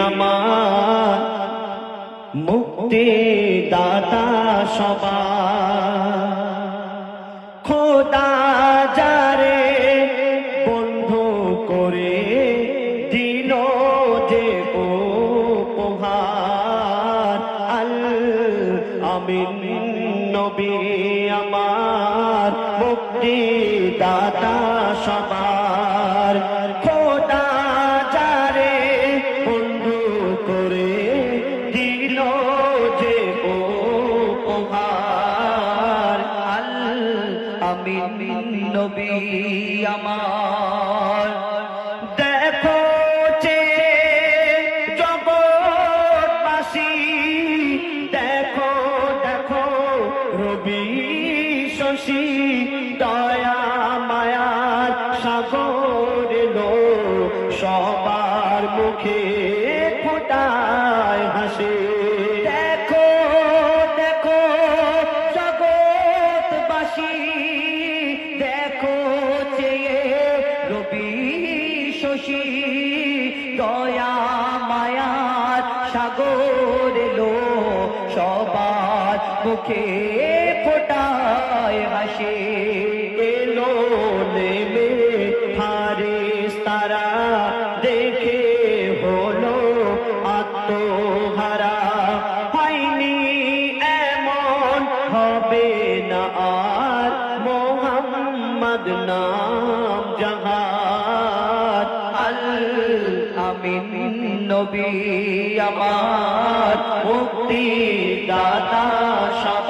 আমার মুক্তি দাতা সবার খোদা যারে বন্ধু করে দিল যে উপহার আল আমিন নবী আমার মুক্তি দাতা সবার খোদা যারে বন্ধু করে দিল যে উপহার আল আমিন নবী আমার দেখো যে জগৎবাসী দেখো দেখো রবি শশী দয়া মায়ার সাগর এলো সবার মুখে ফোটায় হাসি দেখো দেখো জগৎবাসী দেখো চেয়ে রবি শশী দয়া মায়ার সাগর এলো সবার মুখে ফোটায় হাসি এলো নেমে ফারিস্তারা দেখে হলো আত্মহারা হয়নি এমন হবে না আর মোহাম্মদ নাম জাহার আল আমিন নবী আমার মুক্তি দাতা সবার